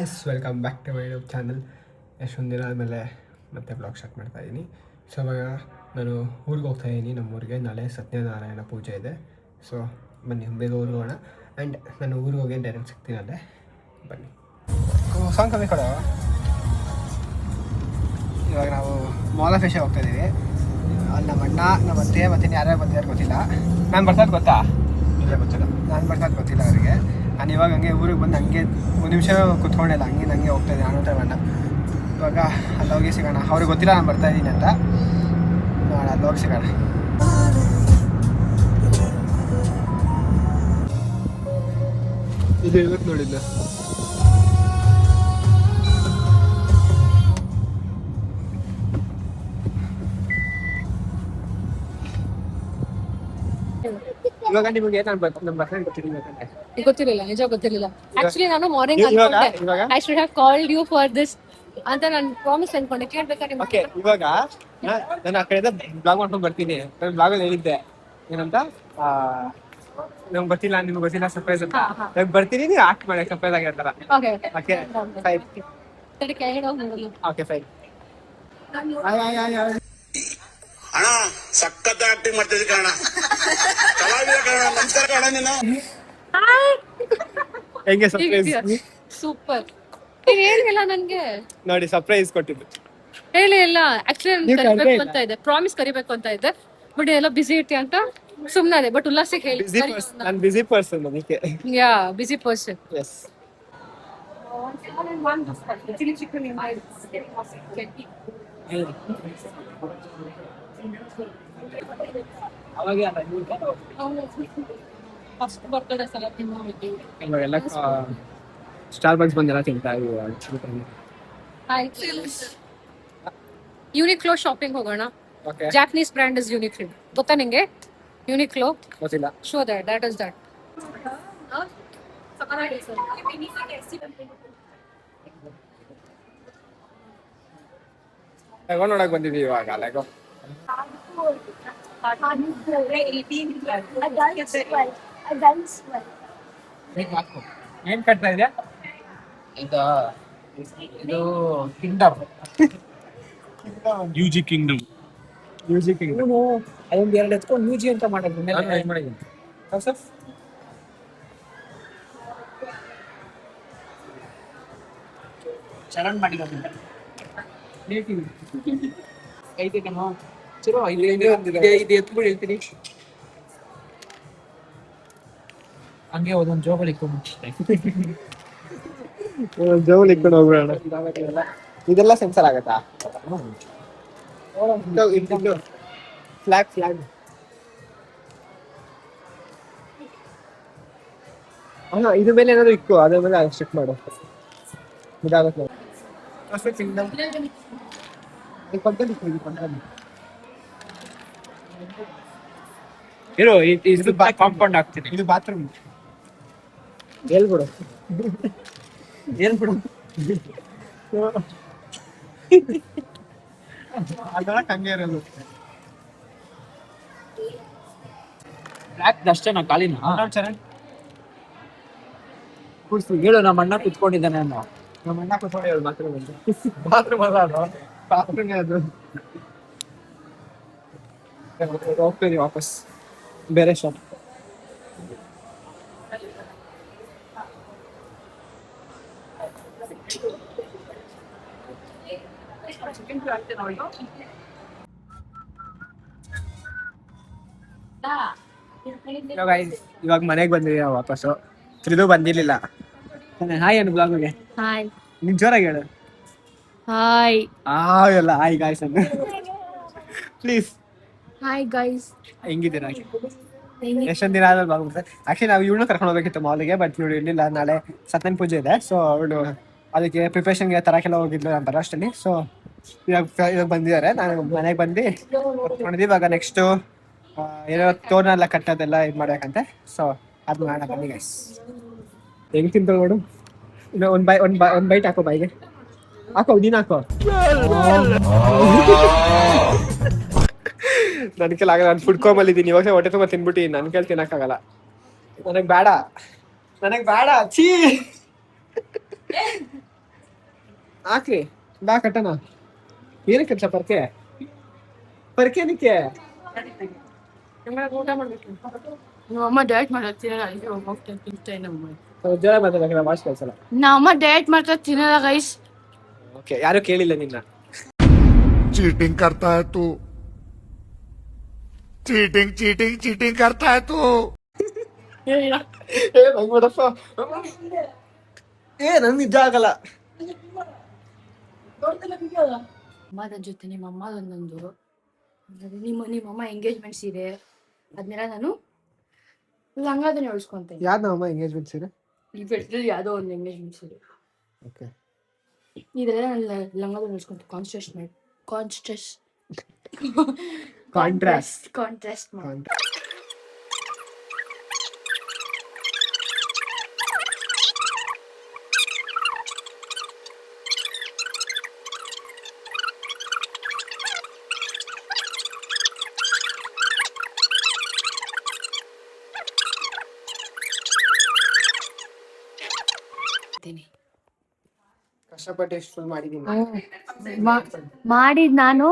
Guys welcome back to my YouTube channel. ಎಷ್ಟೊಂದು ದಿನ ಆದಮೇಲೆ ಮತ್ತೆ ಬ್ಲಾಗ್ ಸ್ಟಾರ್ಟ್ ಮಾಡ್ತಾಯಿದ್ದೀನಿ. ಸೊ ಇವಾಗ ನಾನು ಊರಿಗೆ ಹೋಗ್ತಾಯಿದ್ದೀನಿ. ನಮ್ಮ ಊರಿಗೆ ನಾಳೆ ಸತ್ಯನಾರಾಯಣ ಪೂಜೆ ಇದೆ. ಸೊ ಬನ್ನಿ ಬೇಗ ಊರಿಗೆ ಹೋಗೋಣ. ಆ್ಯಂಡ್ ನಾನು ಊರಿಗೆ ಹೋಗಿ ಡೈರೆಕ್ಟ್ ಸಿಗ್ತೀನಿ ಅಲ್ಲೇ. ಬನ್ನಿ ಸಾಂಗ್ ಕಮ್ಮಿ ಕೊಡೋ. ಇವಾಗ ನಾವು ಮಾಲ್ ಆಫ್ ಏಷ್ಯಾ ಹೋಗ್ತಾಯಿದ್ದೀವಿ. ಅಲ್ಲಿ ನಮ್ಮ ಅಣ್ಣ ನಮ್ಮ ಅತ್ತೆ ಮತ್ತು ಯಾರ್ಯಾರು ಬಂದಿದ್ದಾರೆ ಗೊತ್ತಿಲ್ಲ. ನಾನು ಬರ್ತಾಯಿದ್ದು ಗೊತ್ತಾ? ಇಲ್ಲ ಗೊತ್ತಿಲ್ಲ. ನಾನು ಬರ್ತಾಯಿದ್ದು ಗೊತ್ತಿಲ್ಲ ಅವರಿಗೆ. ನಾನು ಇವಾಗ ಹಂಗೆ ಊರಿಗೆ ಬಂದು ಹಂಗೆ ಒಂದು ನಿಮಿಷ ಕೂತ್ಕೊಂಡಿಲ್ಲ, ಹಂಗೆ ಹೋಗ್ತಾಯಿದ್ದೆ ನಾನು ಅಂತ ಅಣ್ಣ. ಇವಾಗ ಅಲ್ಲಿ ಹೋಗಿ ಸಿಗೋಣ. ಅವ್ರಿಗೆ ಗೊತ್ತಿಲ್ಲ ನಾನು ಬರ್ತಾಯಿದ್ದೀನಿ ಅಂತ. ನೋಡೋಣ, ಅಲ್ಲಿ ಹೋಗಿ ಸಿಗೋಣ. ಇದು ಹೇಳ್ಬೇಕು ನೋಡಿದ್ನ. ಇವಾಗ ನಿಮಗೆ ನಮ್ಮ ಬರ್ತಾನೆ ಗೊತ್ತಿರಲಿಲ್ಲ, ನಿಜ ಗೊತ್ತಿರಲಿಲ್ಲ. ಆಕ್ಚುಲಿ ನಾನು morning I should have called you for this ಅಂತ ನಾನು ಪ್ರಾಮಿಸ್ ಅನ್ಕೊಂಡೆ. ಕೇಳ್ಬೇಕಾ ನಿಮ್ಗೆ? ಇವಾಗ ನಾನು ಆ ಕಡೆಯಿಂದ ಬ್ಲಾಗ್ ಮಾಡ್ಕೊಂಡು ಬರ್ತೀನಿ. ನಾನು ಬ್ಲಾಗಲ್ಲಿ ಹೇಳಿದ್ದೆ ಏನಂತ, ನಮ್ಗೆ ಗೊತ್ತಿಲ್ಲ, ನಿಮ್ಗೆ ಗೊತ್ತಿಲ್ಲ ಸರ್ಪ್ರೈಸ್ ಅಂತ. ನಾನು ಬರ್ತೀನಿ, ನೀವು ಆಕ್ಟ್ ಮಾಡಿ ಸರ್ಪ್ರೈಸ್ ಆಗಿರ್ತಾರ. Okay fine. ಅಣ್ಣ ಸಖತ್ ಆಕ್ಟಿಂಗ್ ಮಾಡ್ತಿದ್ದೆ ಕಣ. ನಮಸ್ಕಾರ ಕಣ. ನೀನು ಹೆಂಗೆ ಸರ್ಪ್ರೈಸ್? ಸೂಪರ್. ನೀನ್ ಹೇಳಿಲ್ಲ ನನ್ಗೆ, ನೋಡಿ ಸರ್ಪ್ರೈಸ್ ಕೊಟ್ಟಿದ್ದು. ಹೇಳಿ ಇಲ್ಲ. ಆಕ್ಚುಲಿ ನಾನು ಕರಿಬೇಕು ಅಂತ ಇದ್ದೆ, ಪ್ರಾಮಿಸ್ ಕರಿಬೇಕು ಅಂತ ಇದ್ದೆ. ಬಟ್ ಎಲ್ಲ ಬಿಸಿ ಇರ್ತಿ ಅಂತ ಸುಮ್ಮನೆ ಅದೇ. ಬಟ್ ಉಲ್ಲಾಸಿಗೆ ಹೇಳಿ, ನಾನು ಬಿಸಿ ಪರ್ಸನ್. ಅದಕ್ಕೆ ಯಾ ಬಿಸಿ ಪರ್ಸನ್. ಎಸ್. ಇವಾಗೆಲ್ಲ ಸ್ಟಾರ್ ಬಕ್ಸ್ ಬಂದೆಲ್ಲ ತಿಂತಾ ಇದ್ದೀವಿ. ಯೂನಿಕ್ಲೋ ಶಾಪಿಂಗ್ ಹೋಗೋಣ. Okay. Japanese brand is Uniqlo. ಗೊತ್ತಾ ನಿಂಗೆ? ಯೂನಿಕ್ಲೋ ಗೊತ್ತಿಲ್ಲ. Show that is that. Lego ನೋಡಕ್ ಬಂದಿದ್ದೀವಿ ಇವಾಗ. ಲೆಗೋ ಏನ್ ಕಟ್ತಾ ಇದೆಯಾ? ಇದು ಕಿಂಗ್ಡಮ್. UG Kingdom. ಅದೊಂದು ಎರಡು ಎತ್ಕೊಂಡು ಯೂಜಿ ಅಂತ ಮಾಡಿದ್ದೀನಿ. ಚೆನ್ನಾಗಿ ಮಾಡಿರೋದಿಲ್ಲ. ಐದೈತಮ್ಮ ಚಲೋ. ಇದು ಎತ್ಬಿಟ್ಟು ಹೇಳ್ತೀನಿ. ಹಂಗೆ ಒಂದೊಂದು ಜೋಬಲ್ಲಿ ಜೋಲ್ ಇಟ್ಕೊಂಡು ಹೋಗ್ಬಿಡೋಣ. ಇದೆಲ್ಲ ಸೆನ್ಸರ್ ಆಗತ್ತಾ? ಫ್ಲಾಗ್ ಅಲ್ಲ, ಇದ್ರ ಮೇಲೆ ಏನಾದ್ರು ಇಕ್ಕು, ಅದ್ರ ಮೇಲೆ ಸ್ಟಿಕ್ ಮಾಡು. ಇದಾಗತ್ತೆ. ಇರೋ ಇದು ಕಾಂಪೌಂಡ್ ಆಗ್ತೀನಿ. ಇದು ಬಾತ್ರೂಮ್. ಹೇಳ್ಬಿಡು. ಅದೊಳಗೆ ಹಂಗೆ ಇರೋದು. ಅಷ್ಟೇ ನಾ ಖಾಲಿನ ಕೂರ್ಸಿ ಹೇಳು. ನಮ್ಮ ಅಣ್ಣ ಕುತ್ಕೊಂಡಿದ್ದಾನೆ ಅನ್ನೋ. ನಮ್ಮ ಅಣ್ಣ ಕೂತ್ಕೊಂಡು ಹೇಳು ಬಾತ್ರೂಮ್ ಅಂತ. ಬಾತ್ರೂಮ್ ಅಲ್ಲ ಅದು, ಬಾತ್ರೂಮ್ ಅದು. ಹೋಗ್ತೀವಿ ವಾಪಸ್ ಬೇರೆ ಶಾಪ್. ಇವಾಗ ಮನೆಗೆ ಬಂದಿದ್ದೀವಿ ನಾವು ವಾಪಸ್ಸು. ತ್ರಿದು ಬಂದಿರ್ಲಿಲ್ಲ. ಹಾಯ್ ಅನ್ನು ಬ್ಲಾಗ್ಗೆ. ಹಾಯ್. ನಿನ್ ಜೋರಾಗಿ ಹೇಳು. ಹಾಯ್. ಎಲ್ಲ ಹಾಯ್ ಗಾಯ್ಸ್ ಅನ್ನು ಪ್ಲೀಸ್. Hi guys. ಹೆಂಗಿದ್ದೀರಾ? ಎಷ್ಟೊಂದು ದಿನ ಆದ್ಮೇಲೆ ಬಾಗ್ಬಿಡ್ತಾರೆ. ಆಕ್ಚುಲಿ ನಾವು ಇವಳು ಕರ್ಕೊಂಡು ಹೋಗ್ಬೇಕಿತ್ತು ಮಾಲಿಗೆ, ಬಟ್ ಇವಳು ಇರಲಿಲ್ಲ. ನಾಳೆ ಸತ್ಯನಾರಾಯಣ ಪೂಜೆ ಇದೆ. ಸೊ ಅವಳು ಅದಕ್ಕೆ ಪ್ರಿಪ್ರೇಷನ್ಗೆ ತರಕ್ಕೆಲ್ಲ ಹೋಗಿದ್ಲು ನಾನು ಬರೋಷ್ಟಲ್ಲಿ. ಸೊ ಇವಾಗ ಬಂದಿದ್ದಾರೆ. ನಾನು ಮನೆಗೆ ಬಂದು ನೋಡಿದ್ವಿ. ಇವಾಗ ನೆಕ್ಸ್ಟು ಏನೋ ತೋರಣ ಎಲ್ಲ ಕಟ್ಟೋದೆಲ್ಲ ಇದು ಮಾಡ್ಬೇಕಂತೆ. ಸೊ ಅದು ಮಾಡೋಣ ಬನ್ನಿ ಗೈಸ್. ಹೆಂಗೆ ತಿಂತ ನೋಡು. ಇನ್ನು ಒಂದು ಬೈಟ್ ಹಾಕೋ ಬಾಯಿಗೆ. ಹಾಕೋ, ನೀನು ಹಾಕೋ. ನನ್ನ ಕೈಲಿ ಆಗಲ್ಲ. ನಾನು ಫುಡ್ ಕೋಮಲ್ಲಿದ್ದೀನಿ. ಇವಾಗ ಹೊಟ್ಟೆ ತುಂಬ ತಿನ್ಬಿಟ್ಟು ನನ್ನ ಕೈಲಿ ತಿನ್ನಕ್ಕಾಗಲ್ಲ. ನನಗೆ ಬೇಡ. ಛೀ ಹಾಕ್ಲಿ ಬಾ ಕಟ್ಟಣ. ಏನಕ್ಕೆ ಕೆಲಸ ಪರ್ಕೆ ಏನಕ್ಕೆ? ಊಟ ಮಾಡ್ಬೇಕು. ನಮ್ಮ ಅಮ್ಮ ಡಯಟ್ ಮಾಡತ್ತೀರ ಅಲ್ಲಿ ಹೋಗ್ತಾ ತಿಂತೇನೆ ನಮ್ಮ ಜೋರ ಮಾತಾಡಲ್ಲ, ವಾಯ್ಸ್ ಕೇಳಿಸಲ್ಲ. ನಮ್ಮ ಅಮ್ಮ ಡಯಟ್ ಮಾಡ್ತಾ ತಿನ್ನಲ್ಲ ಗೈಸ್. ಓಕೆ, ಯಾರು ಕೇಳಿಲ್ಲ ನಿನ್ನ. चीटिंग करता है तू, चीटिंग चीटिंग चीटिंग करता है तू. ನನ್ ನಿಜ ಆಗಲ್ಲ. ಅಮ್ಮನ ಜೊತೆ ನಿಮ್ಮ ಅಮ್ಮದೊಂದೊಂದು ನಿಮ್ಮಮ್ಮ ಎಂಗೇಜ್ಮೆಂಟ್ ಸೀರೆ ಅದನ್ನೆಲ್ಲ ನಾನು ಲಂಗಾದನೆ ಉಳಿಸ್ಕೊಂತೇನೆ. ಯಾವ್ದು ನಮ್ಮ ಎಂಗೇಜ್ಮೆಂಟ್ ಸೀರೆ? ಈ ಬೆಟ್ಟದಲ್ಲಿ ಯಾವುದೋ ಒಂದು ಎಂಗೇಜ್ಮೆಂಟ್ ಸೀರೆ. ಓಕೆ, ಇದೆಲ್ಲ ನಾನು ಲಂಗಾದನೆ ಉಳಿಸ್ಕೊಂತೆ. ಕಾನ್ಸ್ಟ್ರಾಸ್ಟ್ ಮಾಡಿ ಕಾಂಟ್ರಾಸ್ಟ್ ಮಾಡಿ. ಕಷ್ಟಪಟ್ಟು ಎಷ್ಟು ಫುಲ್ ಮಾಡಿದೀನಿ. ಮಾಡಿದ್ ನಾನು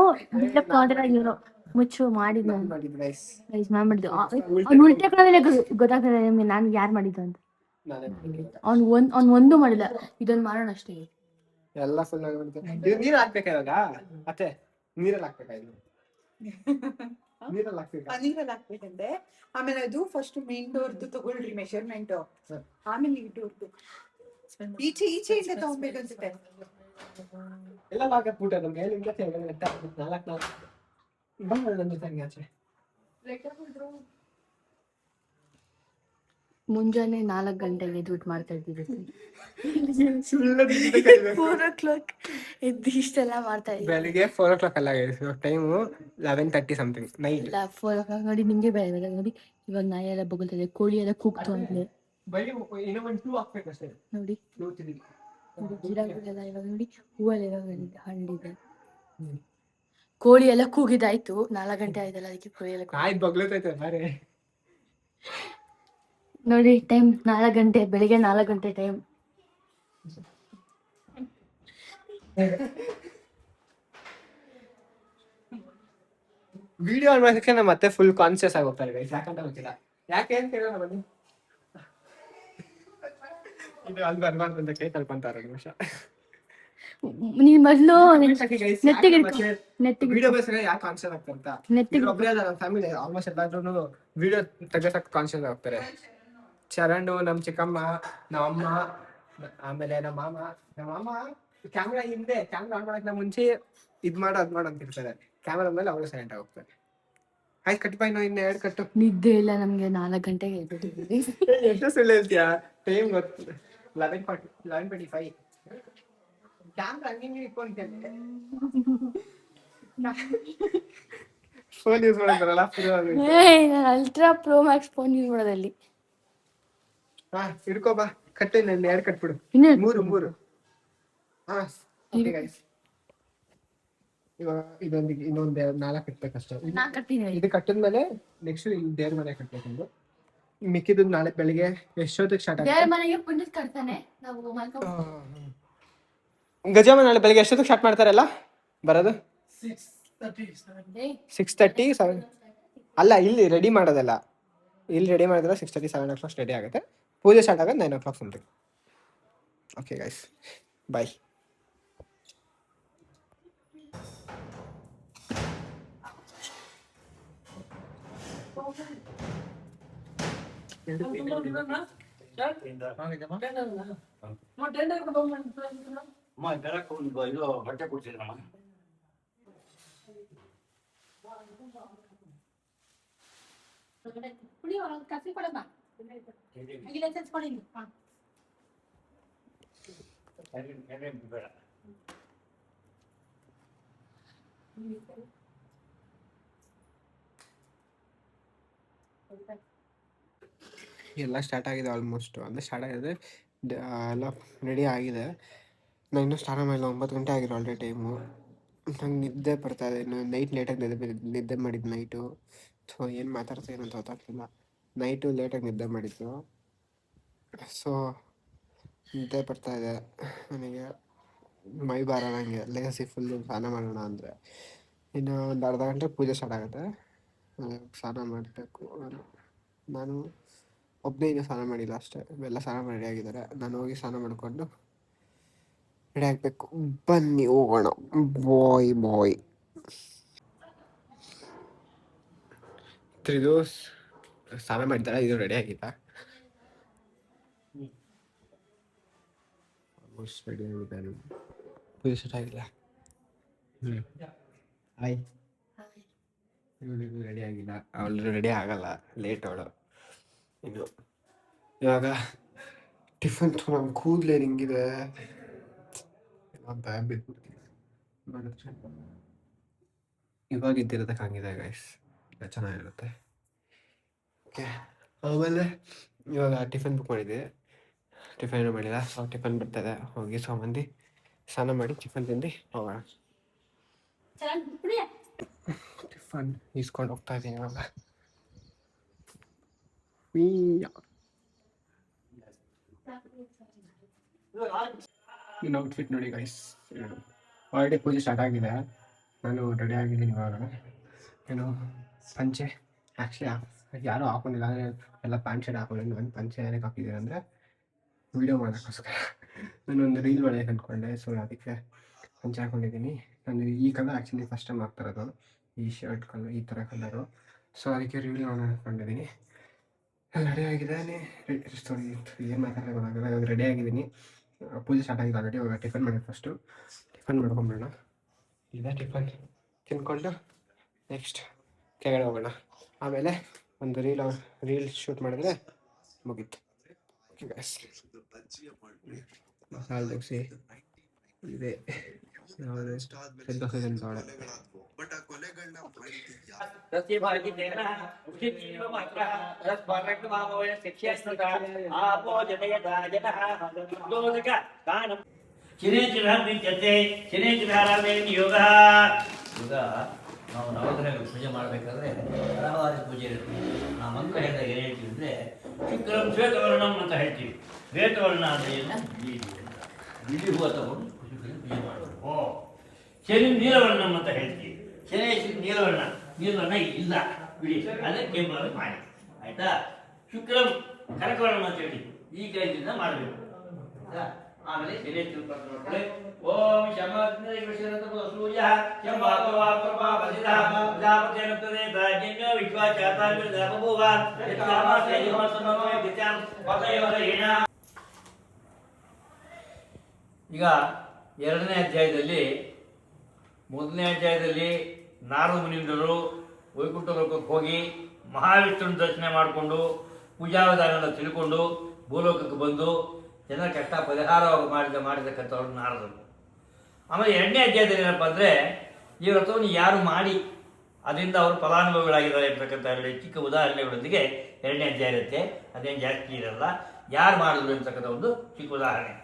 ಇವ್ರು ಮುಚ್ಚು ಮಾಡಿದ್ ನಾನು ಮಾಡಿದ್ದು ನೈಸ್. ಮಾಡಿದ್ದು ಅವ್ನು ಉಲ್ಟೆ ಕಡೆ ಗೊತ್ತಾಗ್ತದೆ ನಿಮ್ಗೆ ನಾನು ಯಾರು ಮಾಡಿದ್ದು ಅಂತ. ಅವ್ನು ಒಂದು ಮಾಡಿಲ್ಲ, ಇದೊಂದು ಮಾಡೋಣ ಅಷ್ಟೇ. ಎಲ್ಲ ಫುಲ್ ನೀರ್ ಹಾಕ್ಬೇಕಾ ಇವಾಗ? ಅತ್ತೆ ನೀರಲ್ಲಿ ಹಾಕ್ಬೇಕಾ? ಇದು ನೀರಲ್ಲಿ ಹಾಕ್ಬೇಕಾ? ನೀರಲ್ಲಿ ಹಾಕ್ಬೇಕಂತೆ. ಆಮೇಲೆ ಅದು ಫಸ್ಟ್ ಮೇನ್ ಡೋರ್ದು ತಗೊಳ್ರಿ ಮೆಷರ್ಮೆಂಟ್, ಆಮೇಲೆ ಈ ಡೋರ್ದು ಈಚೆಯಿಂದ ತಗೊಬೇಕನ್ಸುತ್ತೆ. ಎಲ್ಲ ಹಾಕಕ್ಬಿಟ್ಟ ನಮ್ಗೆ ಹೇಳಿಂದ 4 ಬಂದ ನನ್ನ ಜೊತೆ ಹಂಗೆ ಆಚೆ. ಮುಂಜಾನೆ 4 ಗಂಟೆಗೆ ಎದ್ದು ಮಾಡ್ತಾ ಇದ್ದೀವಿ. 4 o'clock ಎದ್ದು ಇಷ್ಟೆಲ್ಲ ಮಾಡ್ತಾ ಇದ್ದೀವಿ. ಬೆಳಿಗ್ಗೆ 4 o'clock ಅಲ್ಲ, ಟೈಮು 11:30 ಸಮಥಿಂಗ್ ನೈಟ್. 4 o'clock ನೋಡಿ, ನಿಮ್ಗೆ ಬೇರೆ ನೋಡಿ. ಇವಾಗ ನಾಯಿ ಎಲ್ಲ ಬಗಲ್ತದೆ, ಕೋಳಿ ಎಲ್ಲ ಕೂಗ್ತು ಅಂದ್ರೆ ಇನ್ನೂ ಒಂದು 2 ಹಾಕ್ಬೇಕಷ್ಟೇ. ನೋಡಿ ಗಿಡಗಳೆಲ್ಲ ಇವಾಗ ನೋಡಿ, ಹೂವಲ್ಲೆಲ್ಲ ಹಣ್ಣಿದೆ. ಕೋಳಿ ಎಲ್ಲ ಕೂಗಿದಾಯ್ತು. 4 ಗಂಟೆ ಆಯ್ತಲ್ಲ, ಅದಕ್ಕೆ ಕೋಳಿ ಎಲ್ಲ ನಾಯಿ ಬಗ್ಲತೈತೆ ಬಾರೆ. ನೋಡಿ ಟೈಮ್ 4 ಗಂಟೆ, ಬೆಳಿಗ್ಗೆ 4 ಗಂಟೆ ಟೈಮ್. ವಿಡಿಯೋ ಆನ್ ಮಾಡೋದಕ್ಕೆ ನಮ್ಮ ಮತ್ತೆ ಫುಲ್ ಕಾನ್ಶಿಯಸ್ ಆಗಿ ಹೋಗ್ತಾರೆ ಗೈಸ್. ಯಾಕಂತ ಗೊತ್ತಿಲ್ಲ, ಯಾಕೆ ಅಂತ ಕೇಳೋಣ ಬನ್ನಿ. ಇದು ಅಲ್ಲಿ ಬರ್ಬಾರ್ದು ಅಂತ ಕೈ ತಳ್ಕೊಂತಾರೆ ನಿಮಿಷ. ನೀನ್ ಮೊದ್ಲು ನೆತ್ತಿಗೆ ವಿಡಿಯೋ ಬೇಸ್ ಯಾಕೆ ಕಾನ್ಶಿಯಸ್ ಆಗ್ತಾರೆ ಅಂತ. ಒಬ್ಬರೇ ಅಲ್ಲ, ನಮ್ಮ ಫ್ಯಾಮಿಲಿ ಆಲ್ಮೋಸ್ಟ್ ಎಲ್ಲಾದ್ರೂ ವಿಡಿಯೋ ತೆಗೆಸಕ್ಕೆ ಕಾನ್ಶಿಯಸ್ ಆಗ್ತಾರೆ. ಚರಣ್, ನಮ್ಮ ಚಿಕ್ಕಮ್ಮ, ನಮ್ಮಮ್ಮ, ಆಮೇಲೆ ನಮ್ಮ ಮಾಮ ಕ್ಯಾಮ್ರಾ ಹಿಂದೆ ಕ್ಯಾಮ್ರಾ ಆನ್ ಮಾಡಕ್ ಮುಂಚೆ ಇದ್ ಮಾಡು ಅದ್ ಮಾಡು ಅಂತ ಇರ್ತಾರೆ. ಕ್ಯಾಮ್ರಾ ಮೇಲೆ ಅವರು ಸೈಲೆಂಟ್ ಆಗಿ ಹೋಗ್ತಾರೆ. ಆಯ್ತು ಕಟ್ಟಿ ಬಾಯ್, ಇನ್ನು 2 ಕಟ್ಟು. ನಿದ್ದೆ ಇಲ್ಲ ನಮ್ಗೆ, 4 ಗಂಟೆಗೆ ಎದ್ಬಿಟ್ಟಿದ್ದೀವಿ. ಎಷ್ಟು ಸುಳ್ಳು ಹೇಳ್ತೀಯಾ? ಟೈಮ್ ಗೊತ್ತು, 11:25. ಕ್ಯಾಮ್ರಾ ಹಂಗೆ ಇಟ್ಕೊಂತೇನೆ. ಫೋನ್ ಯೂಸ್ ಮಾಡಿದ್ರಲ್ಲ ನಾನು ultra pro max phone use ಮಾಡೋದಲ್ಲಿ. ಹಾ ಹಿಡ್ಕೋ ಬಾ, ಕಟ್ಟು. ಇನ್ನು 2 ಕಟ್ಬಿಡು. 3 ಹಾ ಓಕೆ ಗೈಸ್. ಇವಾಗ ಇದೊಂದಿಗೆ ಇನ್ನೊಂದು 4 ಕಟ್ಬೇಕಷ್ಟೇ. ಇದು ಕಟ್ಟಿದ್ಮೇಲೆ ನೆಕ್ಸ್ಟ್ ಇಲ್ಲಿ ದೇವ್ರ ಮನೆ ಕಟ್ಬೇಕು. ಮಿಕ್ಕಿದ್ದು ನಾಳೆ ಬೆಳಿಗ್ಗೆ ಎಷ್ಟೊತ್ತಿಗೆ ಸ್ಟಾರ್ಟ್ ಆಗುತ್ತೆ? ದೇವ್ರ ಮನೆಗೆ ಪುಣ್ಯದ ಕಟ್ತಾನೆ ನಾವು. ಗಜಾಮ ನಾಳೆ ಬೆಳಿಗ್ಗೆ ಎಷ್ಟೊತ್ತಿಗೆ ಸ್ಟಾರ್ಟ್ ಮಾಡ್ತಾರಲ್ಲ ಬರೋದು? 6:30 7 ಅಲ್ಲ, ಇಲ್ಲಿ ರೆಡಿ ಮಾಡೋದಲ್ಲ. ಇಲ್ಲಿ ರೆಡಿ ಮಾಡಿದ್ರೆ 6:30 7 o'clock ರೆಡಿ ಆಗುತ್ತೆ. ಪೂಜೆ ಸ್ಟಾರ್ಟ್ ಆಗೋದು 9 o'clock ಸಮಥಿಂಗ್. ಓಕೆ ಗೈಸ್, ಬಾಯ್. ಬಟ್ಟೆ ಕೊಡ್ತಿದ್ರಮ್ಮ. ಬೇಡ ಎಲ್ಲ ಸ್ಟಾರ್ಟ್ ಆಗಿದೆ ಆಲ್ಮೋಸ್ಟ್. ಅಂದರೆ ಸ್ಟಾರ್ಟ್ ಆಗಿದೆ, ಎಲ್ಲ ರೆಡಿ ಆಗಿದೆ. ನಾನು ಇನ್ನೂ ಸ್ಟಾರ್ಟ್ ಮಾಡಿಲ್ಲ. 9 ಗಂಟೆ ಆಗಿರೋ ಆಲ್ರೆಡಿ ಟೈಮು. ನಂಗೆ ನಿದ್ದೆ ಬರ್ತಾಯಿದೆ. ಇನ್ನು ನೈಟ್ ಲೇಟಾಗಿ ನಿದ್ದೆ ಮಾಡಿದ್ದು ನೈಟು. ಸೊ ಏನು ಮಾತಾಡ್ತಾ ಏನಂತ ಗೊತ್ತಾಗ್ತಿಲ್ಲ. ನೈಟು ಲೇಟಾಗಿ ನಿದ್ದೆ ಮಾಡಿದ್ದು, ಸೊ ನಿದ್ದೆ ಬರ್ತಾಯಿದೆ ನನಗೆ. ಮೈ ಬಾರ ನನಗೆ ಲೇಸಿ ಫುಲ್ಲು ಸ್ನಾನ ಮಾಡೋಣ ಅಂದರೆ. ಇನ್ನು ಒಂದು ಅರ್ಧ ಗಂಟೆ ಪೂಜೆ ಸ್ಟಾರ್ಟ್ ಆಗುತ್ತೆ. ಸ್ನಾನ ಮಾಡಬೇಕು. ನಾನು ಒಬ್ಬನೇ ಇನ್ನೂ ಸ್ನಾನ ಮಾಡಿಲ್ಲ ಅಷ್ಟೇ. ಎಲ್ಲ ಸ್ನಾನ ಮಾಡಿ ರೆಡಿ ಆಗಿದ್ದಾರೆ. ನಾನು ಹೋಗಿ ಸ್ನಾನ ಮಾಡಿಕೊಂಡು ರೆಡಿ ಆಗಬೇಕು. ಬನ್ನಿ ಹೋಗೋಣ. ಬಾಯ್. ಇದು ಸ್ನಾನ ಮಾಡಿದ್ದಾರೆ, ಇದು ರೆಡಿ ಆಗಿಲ್ಲ. ಆಲ್ಮೋಸ್ಟ್ ರೆಡಿ ಆಗಿದ್ದಾರೆ. ಪೂಜೆ ಸ್ಟಾರ್ಟ್ ಆಗಿಲ್ಲ. ಹಾಯ್. ಇವಳು ರೆಡಿ ಆಗಿಲ್ಲ, ಅವಳು ರೆಡಿ ಆಗಲ್ಲ, ಲೇಟ್ ಅವಳು. ಇನ್ನು ಇವಾಗ ಟಿಫನ್ ನಮ್ಮ ಕೂದಲೇ ಹಿಂಗಿದೆ. ಇವಾಗ ಇದ್ದಿರೋದಕ್ಕೆ ಹಂಗಿದೆ ಗೈಸ್, ಚೆನ್ನಾಗಿರುತ್ತೆ. ಓಕೆ, ಆಮೇಲೆ ಇವಾಗ ಟಿಫನ್ ಬುಕ್ ಮಾಡಿದ್ದೆ. ಟಿಫನ್ ಏನೂ ಮಾಡಿಲ್ಲ, ಸೊ ಟಿಫನ್ ಬರ್ತದೆ. ಹೋಗಿ ಮಂದಿ ಸ್ನಾನ ಮಾಡಿ ಟಿಫನ್ ತಿಂದು ಹೋಗೋಣ. ಟಿಫನ್ ಇಸ್ಕೊಂಡು ಹೋಗ್ತಾ ಇದ್ದೀನಿ ಇವಾಗ. ಇನ್ನು ಔಟ್ಫಿಟ್ ನೋಡಿ ಗೈಸ್. ಆಲ್ರೆಡಿ ಪೂಜೆ ಸ್ಟಾರ್ಟ್ ಆಗಿದೆ. ನಾನು ರೆಡಿ ಆಗಿದ್ದೀನಿ ಇವಾಗ. ಏನು ಪಂಚೆ ಆ್ಯಕ್ಚುಲಿ ಯಾರೂ ಹಾಕೊಂಡಿಲ್ಲ, ಅಂದರೆ ಎಲ್ಲ ಪ್ಯಾಂಟ್ ಶರ್ಟ್ ಹಾಕೊಂಡಿದ್ದೀನಿ. ನಾನು ಪಂಚೆ ಏನಕ್ಕೆ ಹಾಕಿದ್ದೀನಿ ಅಂದರೆ ವೀಡಿಯೋ ಮಾಡೋಕ್ಕೋಸ್ಕರ. ನಾನೊಂದು ರೀಲ್ ಮಾಡೋಕ್ಕೆ ಅಂದ್ಕೊಂಡೆ, ಸೊ ಅದಕ್ಕೆ ಪಂಚೆ ಹಾಕೊಂಡಿದ್ದೀನಿ. ನಾನು ಈ ಕಲರ್ ಆ್ಯಕ್ಚುಲಿ ಫಸ್ಟ್ ಟೈಮ್ ಹಾಕ್ತಿರೋದು, ಈ ಶರ್ಟ್ ಕಲರ್ ಈ ಥರ ಕಲರು. ಸೊ ಅದಕ್ಕೆ ರೀಲ್ ಮಾಡೋಣ ಅಂದ್ಕೊಂಡಿದ್ದೀನಿ. ರೆಡಿ ಆಗಿದ್ದಾನೆ. ಸಾರಿ, ಏನು ಮಾತಾಡೋದು ಗೊತ್ತಾಗಲ್ಲ. ಇವಾಗ ರೆಡಿ ಆಗಿದ್ದೀನಿ. ಪೂಜೆ ಸ್ಟಾರ್ಟ್ ಆಗಿದೆ ಆಲ್ರೆಡಿ. ಇವಾಗ ಟಿಫನ್ ಮಾಡಿ ಫಸ್ಟು ಟಿಫನ್ ಮಾಡ್ಕೊಂಬಿಡೋಣ. ಇದೆ ಟಿಫನ್ ತಿನ್ಕೊಂಡು ನೆಕ್ಸ್ಟ್ ಕೆಳಗಡೆ ಹೋಗೋಣ. ಆಮೇಲೆ ಒಂದು ರೀಲ್ ಶೂಟ್ ಮಾಡಿದ್ರೆ ಮುಗೀತು. ಓಕೆ ಗೈಸ್, ಮಸಾಲೆ ದೋಸೆ ಇದೆ. ದೋಸೆ ತಿಂತಾಳೆ. ಈಗ ನಾವು ನವಗ್ರಹಗಳು ಪೂಜೆ ಮಾಡಬೇಕಾದ್ರೆ ಹಲವಾರು ಪೂಜೆ ಇರುತ್ತೆ. ನಾವು ಮಂತ್ರ ಹೇಳಿದಾಗ ಏನು ಹೇಳ್ತೀವಿ ಅಂದರೆ ಶುಕ್ರಂ ಶ್ವೇತವರ್ಣಂ ಅಂತ ಹೇಳ್ತೀವಿ. ಶ್ವೇತವರ್ಣ ಅಂದರೆ ಬಿಳಿ ಹೂವು ತಗೊಂಡು ಪೂಜೆ ಮಾಡಬೇಕು. ಶನಿ ನೀಲವರ್ಣಂ ಅಂತ ಹೇಳ್ತೀವಿ. ಶನಿ ನೀಲವರ್ಣ ಇಲ್ಲ ಬಿಡಿ, ಅದೇ ಕೆಂಪು ಮಾಡಿ ಆಯ್ತಾ. ಶುಕ್ರಂ ಕನಕವರ್ಣ ಅಂತ ಹೇಳಿ ಈ ಕೈಯಿಂದ ಮಾಡಬೇಕು. ಆಮೇಲೆ ಶನಿ ತಿಳ್ಕೊಂಡ್ರೆ ಓಂ ಸೂರ್ಯ ಈಗ ಎರಡನೇ ಅಧ್ಯಾಯದಲ್ಲಿ, ಮೊದಲನೇ ಅಧ್ಯಾಯದಲ್ಲಿ ನಾರದ ಮುನೀಂದ್ರರು ವೈಕುಂಠ ಲೋಕಕ್ಕೆ ಹೋಗಿ ಮಹಾವಿಷ್ಣುನ ದರ್ಶನ ಮಾಡಿಕೊಂಡು ಪೂಜಾ ವಿಧಾನವನ್ನು ತಿಳ್ಕೊಂಡು ಭೂಲೋಕಕ್ಕೆ ಬಂದು ಜನರ ಕಷ್ಟ ಪರಿಹಾರವಾಗಿ ಮಾಡಿರ್ತಕ್ಕಂಥವ್ರು ನಾರದರು. ಆಮೇಲೆ ಎರಡನೇ ಅಧ್ಯಾಯದಲ್ಲಿ ಏನಪ್ಪ ಅಂದರೆ ಈ ವ್ರತವನ್ನು ಯಾರು ಮಾಡಿ ಅದರಿಂದ ಅವರು ಫಲಾನುಭವಿಗಳಾಗಿದ್ದಾರೆ ಇರ್ತಕ್ಕಂಥ ಎರಡು ಚಿಕ್ಕ ಉದಾಹರಣೆಗಳೊಂದಿಗೆ ಎರಡನೇ ಅಧ್ಯಾಯ ಇರುತ್ತೆ. ಅದೇನು ಜಾಸ್ತಿ ಇರಲ್ಲ. ಯಾರು ಮಾಡಿದ್ರು ಅಂತಕ್ಕಂಥ ಒಂದು ಚಿಕ್ಕ ಉದಾಹರಣೆ.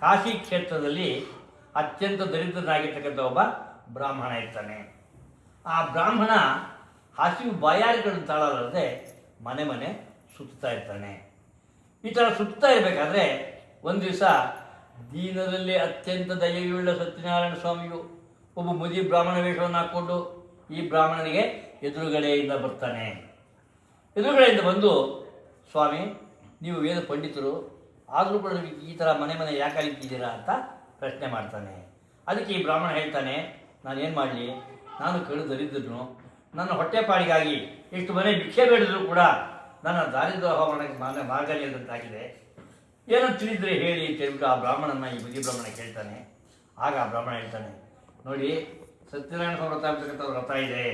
ಕಾಶಿ ಕ್ಷೇತ್ರದಲ್ಲಿ ಅತ್ಯಂತ ದರಿದ್ರನಾಗಿರ್ತಕ್ಕಂಥ ಒಬ್ಬ ಬ್ರಾಹ್ಮಣ ಇರ್ತಾನೆ. ಆ ಬ್ರಾಹ್ಮಣ ಹಸಿವು ಬಾಯಾರಿಗಳನ್ನು ತಾಳಲಾರದೆ ಮನೆ ಮನೆ ಸುತ್ತಾ ಇರ್ತಾನೆ. ಈ ಥರ ಸುತ್ತಾ ಇರಬೇಕಾದ್ರೆ ಒಂದು ದಿವಸ ದೀನದಲ್ಲಿ ಅತ್ಯಂತ ದಯೆಯುಳ್ಳ ಸತ್ಯನಾರಾಯಣ ಸ್ವಾಮಿಯು ಒಬ್ಬ ಮುದಿ ಬ್ರಾಹ್ಮಣ ವೇಷವನ್ನು ಹಾಕ್ಕೊಂಡು ಈ ಬ್ರಾಹ್ಮಣನಿಗೆ ಎದುರುಗಡೆಯಿಂದ ಬರ್ತಾನೆ. ಎದುರುಗಡೆಯಿಂದ ಬಂದು, ಸ್ವಾಮಿ ನೀವು ವೇದ ಪಂಡಿತರು, ಆದರೂ ಕೂಡ ಈ ಥರ ಮನೆ ಮನೆ ಯಾಕೆ ಅಲಿತಿದ್ದೀರಾ ಅಂತ ಪ್ರಶ್ನೆ ಮಾಡ್ತಾನೆ. ಅದಕ್ಕೆ ಈ ಬ್ರಾಹ್ಮಣ ಹೇಳ್ತಾನೆ, ನಾನೇನು ಮಾಡಲಿ, ನಾನು ಕಡು ದರಿದ್ರನು, ನನ್ನ ಹೊಟ್ಟೆಪಾಡಿಗಾಗಿ ಎಷ್ಟು ಮನೆ ಭಿಕ್ಷೆ ಬೇಡಿದ್ರು ಕೂಡ ನನ್ನ ದಾರಿದ್ರ್ಯ ಹೋಗೋಣಕ್ಕೆ ಮಾರ್ಗ ನಿಲ್ಲದಂತಾಗಿದೆ. ಏನೋ ತಿಳಿದ್ರೆ ಹೇಳಿ ಅಂತ ಹೇಳ್ಬಿಟ್ಟು ಆ ಬ್ರಾಹ್ಮಣನ ಈ ಬುದ್ಧಿ ಬ್ರಾಹ್ಮಣ ಕೇಳ್ತಾನೆ. ಆಗ ಆ ಬ್ರಾಹ್ಮಣ ಹೇಳ್ತಾನೆ, ನೋಡಿ ಸತ್ಯನಾರಾಯಣ ಸ್ವಾಮಿ ವ್ರತ ಅಂತಕ್ಕಂಥ ವ್ರತ ಇದೆ.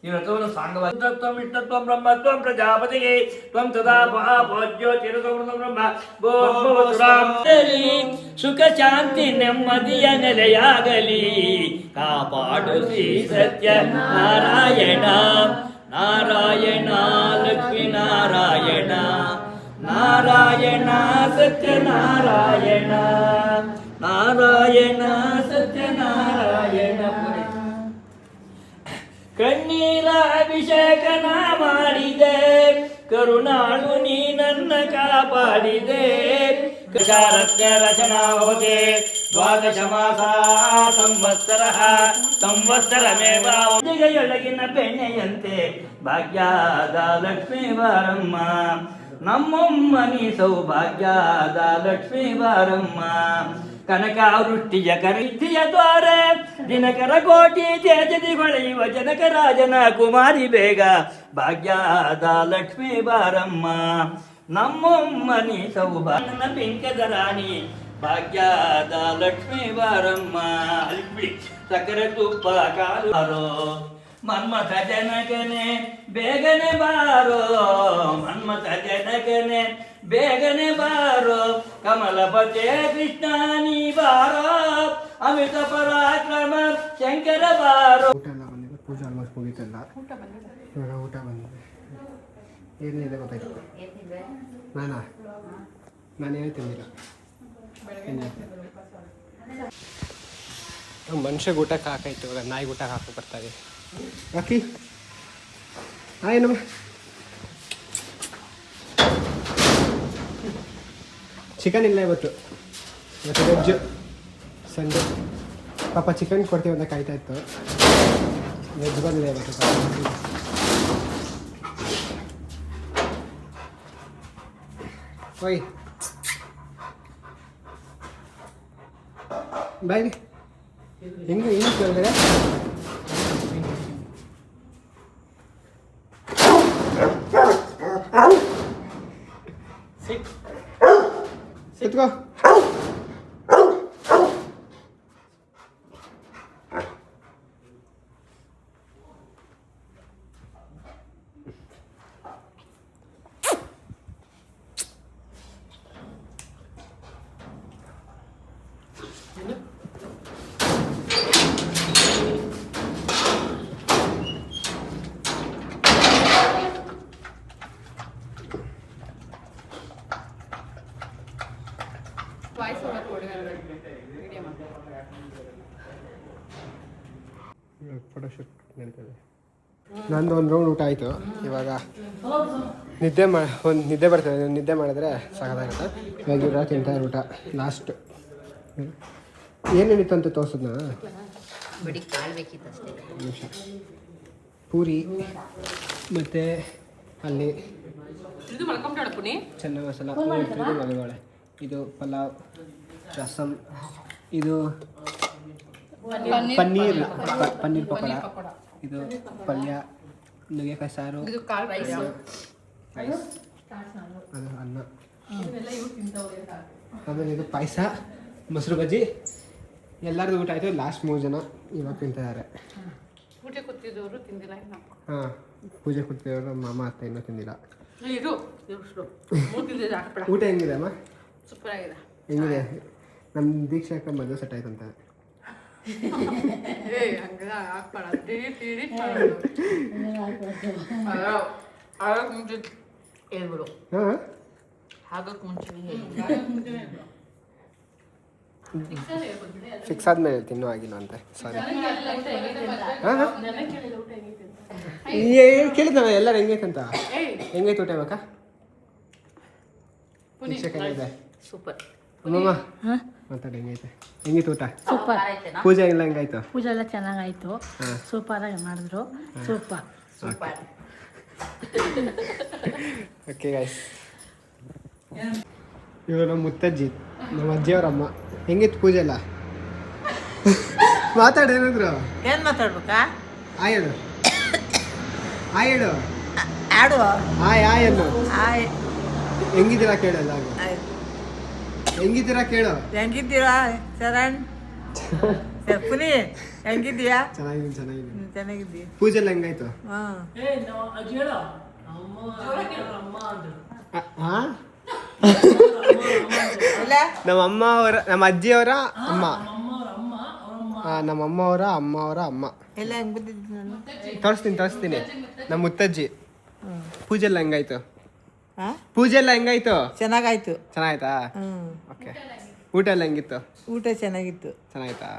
ಈ ವ್ರತವನ್ನು ಸಾಂಗವಾಗಿ ತ್ವಂ ಬ್ರಹ್ಮ ತ್ವಂ ಪ್ರಜಾಪತಿಗೆ ತ್ವಂ ಸದಾ ಭೋಜ್ಯೋ ಬ್ರಹ್ಮ ಸುಖ ಶಾಂತಿ ನೆಮ್ಮದಿಯ ನೆಲೆಯಾಗಲಿ. ಕಾಪಾಡು ಶ್ರೀ ಸತ್ಯ ನಾರಾಯಣ ನಾರಾಯಣ ಲಕ್ಷ್ಮೀ ನಾರಾಯಣ ನಾರಾಯಣ ಸತ್ಯನಾರಾಯಣ ನಾರಾಯಣ ಸತ್ಯನಾರಾಯಣ. ಕಣ್ಣೀರ ಅಭಿಷೇಕನ ಮಾಡಿದೆ, ಕರುಣಾಳು ನೀ ನನ್ನ ಕಾಪಾಡಿದೆ. ಕೃಷಾರಸ್ಯ ರಚನಾ ಭವತಿ ದ್ವಾದಶ ಮಾಸಾ ಸಂವತ್ಸರಃ ಸಂವತ್ಸರಮೇವ ಜಗಯೊಳಗಿನ ಬೆಣ್ಣೆಯಂತೆ ಭಾಗ್ಯದ ಲಕ್ಷ್ಮೀ ಬಾರಮ್ಮ ನಮ್ಮಮ್ಮ ನೀ ಸೌಭಾಗ್ಯದ ಲಕ್ಷ್ಮೀ ಬಾರಮ್ಮ ಕನಕಾವೃಷ್ಟಿಯ ಕರಿದ್ದಿಯ ದ್ವಾರ ದಿನಕರ ಕೋಟಿ ತೇಜದಿ ಹೊಳೆಯುವ ಜನಕ ರಾಜನ ಕುಮಾರಿ ಬೇಗ ಭಾಗ್ಯದ ಲಕ್ಷ್ಮೀ ಬಾರಮ್ಮ ನಮ್ಮಮ್ಮ ನೀ ಸೌಭಾಗ್ಯನ ಪಿಂಕದ ರಾಣಿ ಭಾಗ್ಯದ ಲಕ್ಷ್ಮೀ ಬಾರಮ್ಮ ಅಲ್ಲಿ ಸಕ್ಕರೆ ತುಪ್ಪ ಕಾಲು ಮನ್ಮಥ ಜನಕನೆ ಬೇಗನೆ ಬಾರೋ ಮನ್ಮಥ ಜನಕನೆ ಬೇಗನೆ ಬಾರೋ ಕಮಲಪತೆ ಕೃಷ್ಣ ನೀ ಬಾರೋ ಅಮಿತ ಪರಾಕ್ರಮ ಶಂಕರ ಬಾರೋ. ಊಟ ಎಲ್ಲ ಬಂದಿದೆ, ಪೂಜೆ ಆಲ್ಮೋಸ್ಟ್ ಮುಗೀತಲ್ಲ. ಇವಾಗ ಊಟ ಬಂದಿದೆ. ಏನಿದೆ ಗೊತ್ತಾಯ್ತು? ನಾನೇನು ತಿಂದಿಲ್ಲ. ಮನುಷ್ಯಗೆ ಊಟಕ್ಕೆ ಹಾಕಾಯ್ತು, ಇವಾಗ ನಾಯಿಗೆ ಊಟಕ್ಕೆ ಹಾಕಿ ಬರ್ತಾರೆ. ಬಾಕಿ ಏನಮ್ಮ ಚಿಕನ್ ಇಲ್ಲ ಇವತ್ತು ವೆಜ್ ಸಂಜೆ. ಪಾಪ ಚಿಕನ್ ಕೊಡ್ತೀವಿ ಅಂತ ಕಾಯ್ತಾ ಇತ್ತು. ವೆಜ್ ಬಂದಿದೆ ಇವತ್ತು. ಓಯ್ ಬಾಯ್ ಹೆಂಗೆ ಏನು ಕೇಳಿದ್ರೆ ಎತ್ಕೋ. ಫೋಟೋಶೂಟ್ ನಡೀತದೆ. ನಂದು ಒಂದು ರೌಂಡ್ ಊಟ ಆಯಿತು. ಇವಾಗ ನಿದ್ದೆ ಬರ್ತದೆ. ನಿದ್ದೆ ಮಾಡಿದ್ರೆ ಸಾಕಾಗುತ್ತೆ. ಇವಾಗ ಇವಾಗ ತಿಂತಾರೆ ಊಟ ಲಾಸ್ಟ್. ಏನು ನಡೀತು ಅಂತ ತೋರಿಸಿದ್ನ ನಿಮಿಷ. ಪೂರಿ ಮತ್ತು ಅಲ್ಲಿ ಚೆನ್ನ ಮಸಾಲ, ಮಲಗೋಳೆ, ಇದು ಪಲಾವ್, ರಸಮ್, ಇದು ಪನ್ನೀರ್ ಪಕೋಡ, ಇದು ಪಲ್ಯ, ನುಗ್ಗೆಕಾಯಿ ಸಾರು, ರೈಸ್, ಅದು ಅನ್ನ, ಆಮೇಲೆ ಇದು ಪಾಯಸ, ಮೊಸರು ಬಜ್ಜಿ. ಎಲ್ಲರದು ಊಟ ಆಯಿತು. ಲಾಸ್ಟ್ 3 ಜನ ಇವಾಗ ತಿಂತಿದ್ದಾರೆ. ಹಾಂ, ಪೂಜೆ ಕೂತಿದ್ದವರು ನಮ್ಮ ಅಮ್ಮ ಅತ್ತೆ ಇನ್ನೂ ತಿಂದಿಲ್ಲ. ಊಟ ಹೆಂಗಿದೆ ಅಮ್ಮ? ಸೂಪರ್ ಆಗಿದೆ. ಹೆಂಗಿದೆ? ನಮ್ಮ ದೀಕ್ಷಾಕ ಮದುವೆ ಸೆಟ್ ಆಯ್ತಂತ. ಫಿಕ್ಸ್ ಆದ್ಮೇಲೆ ತಿನ್ನೋ ಆಗಿಲ್ಲ ಅಂತೆ. ಸಾರಿ. ಕೇಳಿದ್ನವ ಎಲ್ಲರೂ ಹೆಂಗೈತಂತ. ಹೆಂಗೈತೆ ಊಟ ಇವಾಗ? ಸೂಪರ್. ಅಮ್ಮಮ್ಮ ಮಾತಾಡಿ, ಹೆಂಗೈತೆ? ಹೆಂಗಿತ್ತು ಊಟ? ಸೂಪರ್. ಪೂಜೆ ಎಲ್ಲ ಹೆಂಗಾಯ್ತು? ಪೂಜೆ ಎಲ್ಲ ಚೆನ್ನಾಗಾಯ್ತು. ಸೂಪರ್ ಆಗಿ ಮಾಡಿದ್ರು. ಸೂಪರ್. ಓಕೆ ಗೈಸ್, ಇವರು ನಮ್ಮ ಮುತ್ತಜ್ಜಿ, ನಮ್ಮ ಅಜ್ಜಿಯವ್ರಮ್ಮ. ಹೆಂಗಿತ್ತು ಪೂಜೆ ಎಲ್ಲ? ಮಾತಾಡಿ ಏನಾದ್ರು. ಏನ್ ಮಾತಾಡ್ಬೇಕಾ? ಆಯ್ ಹೇಳು, ಆಯ್ ಹೇಳು, ಆಡುವ ಆಯ್ ಆಯ್ ಅನ್ನು. ಆಯ್. ಹೆಂಗಿದ್ದೀರಾ ಕೇಳಲ್ಲ. ಹೆಂಗಿದ್ದೀರಾ ಕೇಳು. ಹೆಂಗಿದ್ದೀರಾ ಶರಣ್? ಪುನಿ ಹೆಂಗಿದ್ದೀಯಾ? ಚೆನ್ನಾಗಿದ್ದೀನಿ. ಚೆನ್ನಾಗಿದ್ದೀಯ. ಪೂಜೆ ಎಲ್ಲ ಹೆಂಗಾಯ್ತು? ನಮ್ಮ ಅಮ್ಮ ಅವರ, ನಮ್ಮ ಅಜ್ಜಿಯವರ ಅಮ್ಮ, ನಮ್ಮ ಅಮ್ಮವರ ಅಮ್ಮವರ ಅಮ್ಮ. ಎಲ್ಲ ಹೆಂಗ್ ಬಂದಿದ್ದು ನಾನು? ತೋರಿಸ್ತೀನಿ. ನಮ್ಮ ಮುತ್ತಜ್ಜಿ. ಪೂಜೆ ಎಲ್ಲ ಹೆಂಗಾಯ್ತು? ಪೂಜೆ ಎಲ್ಲ ಹೆಂಗಾಯ್ತು? ಚೆನ್ನಾಗಾಯ್ತು. ಚೆನ್ನಾಯ್ತಾ? ಓಕೆ. ಊಟ ಎಲ್ಲ ಹೆಂಗಿತ್ತು? ಊಟ ಚೆನ್ನಾಗಿತ್ತು. ಚೆನ್ನಾಯ್ತಾ?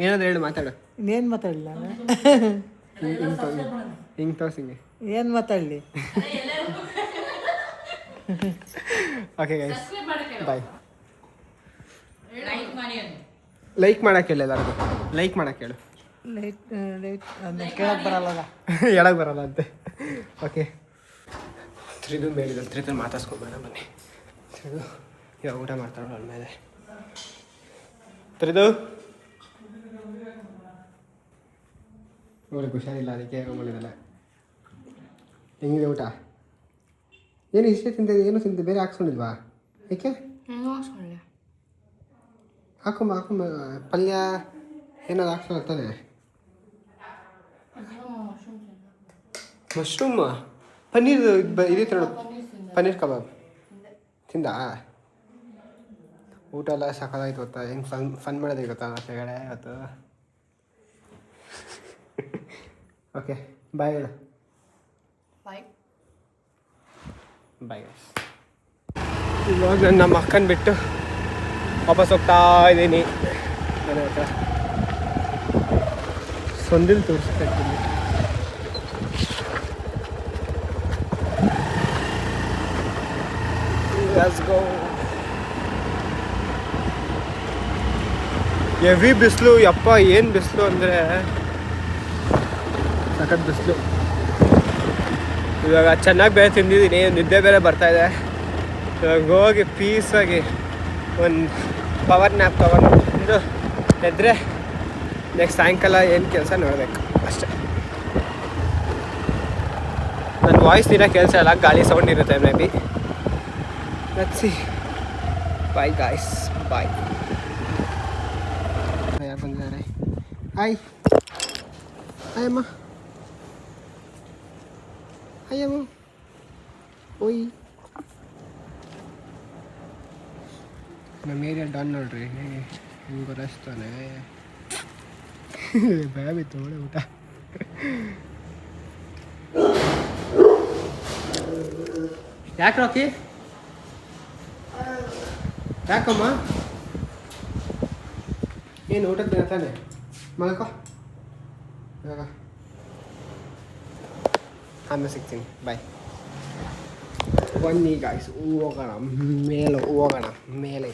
ಏನಾದ್ರು ಹೇಳು, ಮಾತಾಡು. ಇನ್ನೇನು ಮಾತಾಡಲಿ ನಾನು? ಹಿಂಗೆ ತೋರಿಸಿಂಗೆ ಏನು ಮಾತಾಡಲಿ? ಓಕೆ ಗೈಸ್, ಬಾಯ್. ಲೈಕ್ ಮಾಡಕ್ಕೆ ಹೇಳಿ ಎಲ್ಲರಿಗೂ, ಲೈಕ್ ಮಾಡಕ್ಕೆ ಹೇಳು. ಕೇಳಕ್ ಬರಲ್ಲ. ಹೇಳಕ್ ಬರಲ್ಲ ಅಂತೆ. ಓಕೆ, ತ್ರಿದು ಮೇಲಿದ್ದು ತ್ರಿದು ಮಾತಾಡ್ಸ್ಕೊಬೇಡ ಬನ್ನಿ. ತ್ರಿದು ಇವಾಗ ಊಟ ಮಾಡ್ತಾಳೆ ಅವಳ ಮೇಲೆ. ತ್ರಿದು ಅವಳಿಗೆ ಹುಷಾರಿಲ್ಲ, ಅದಕ್ಕೆ ರೂಮಲ್ಲಿದ್ದಲ್ಲ. ಹೆಂಗಿದೆ ಊಟ? ಏನು ಇಷ್ಟೇ ತಿಂತಿದ್ದೆ? ಏನು ತಿಂತಿದ್ದೆ? ಬೇರೆ ಹಾಕ್ಸ್ಕೊಂಡಿಲ್ವಾ? ಏಕೆ? ಹಾಕೊಂಬ ಪಲ್ಯ ಏನಾದ್ರು ಹಾಕ್ಸ್ಕೊಳ್ತಾನೆ. ಮಶ್ರೂಮ್ ಪನ್ನೀರ್ ಇದೇ ಥರ ಪನ್ನೀರ್ ಕಬಾಬ್ ತಿಂದ? ಊಟ ಎಲ್ಲ ಸಖತ್ತಾಯ್ತು ಗೊತ್ತಾ? ಹೆಂಗೆ ಫನ್ ಮಾಡೋದು ಗೊತ್ತಾ ಕೆಳಗಡೆ ಇವತ್ತು. ಓಕೆ ಬಾಯ್ ಹೇಳು. ಬಾಯ್. ಬಾಯ್. ಇವಾಗ ನಾನು ನಮ್ಮ ಅಕ್ಕನ ಬಿಟ್ಟು ವಾಪಸ್ ಹೋಗ್ತಾ ಇದ್ದೀನಿ ಮನೆ ಹತ್ರ. ಸೊಂದಿಲ್ ತೋರಿಸ್ತಾ ಇದ್ದೀನಿ. Let's go. ಹೆವಿ ಬಿಸಿಲು ಯಪ್ಪ, ಏನು ಬಿಸಿಲು ಅಂದರೆ ಸಖತ್ ಬಿಸಿಲು. ಇವಾಗ ಚೆನ್ನಾಗಿ ಬೇರೆ ತಿಂದಿದ್ದೀನಿ, ನಿದ್ದೆ ಬೇರೆ ಬರ್ತಾಯಿದೆ. ಇವಾಗ ಹೋಗಿ ಪೀಸಾಗಿ ಒಂದು ಪವರ್ ನ್ಯಾಪ್ ತೊಗೊಂಡು ಎದ್ದರೆ ನೆಕ್ಸ್ಟ್ ಸಾಯಂಕಾಲ ಏನು ಕೆಲಸ ನೋಡಬೇಕು ಅಷ್ಟೇ. ನನ್ನ ವಾಯ್ಸ್ ನೀರ ಕೆಲಸ ಇಲ್ಲ, ಗಾಳಿ ಸೌಂಡ್ ಇರುತ್ತೆ maybe. Let's see. Bye guys, bye. ಯಾರು ಬಂದಿದ್ದಾರೆ? ಹಾಯ್ ಹಾಯ್ ಅಮ್ಮ. ಹಾಯ್ ಅಮ್ಮ. ಓಯ್, ನಮ್ಮ ಏರಿಯಾ ಡನ್ ನೋಡ್ರಿ, ಹಿಂಗೆ ಬರಸ್ತಾನೆ. ಭಯ ಬಿತ್ತು ಒಳ್ಳೆ ಊಟ. ಯಾಕೆ ರಾಕಿ? ಯಾಕಮ್ಮ? ಏನು ಊಟಕ್ಕೆ ದಿನ ತಾನೆ? ಮಲ್ಕೋ ಇವಾಗ, ಆಮೇಲೆ ಸಿಗ್ತೀನಿ. ಬಾಯ್. ಬನ್ನಿ ಗಾಯ್ಸ್, ಹೋಗೋಣ ಮೇಲೆ, ಹೋಗೋಣ ಮೇಲೆ.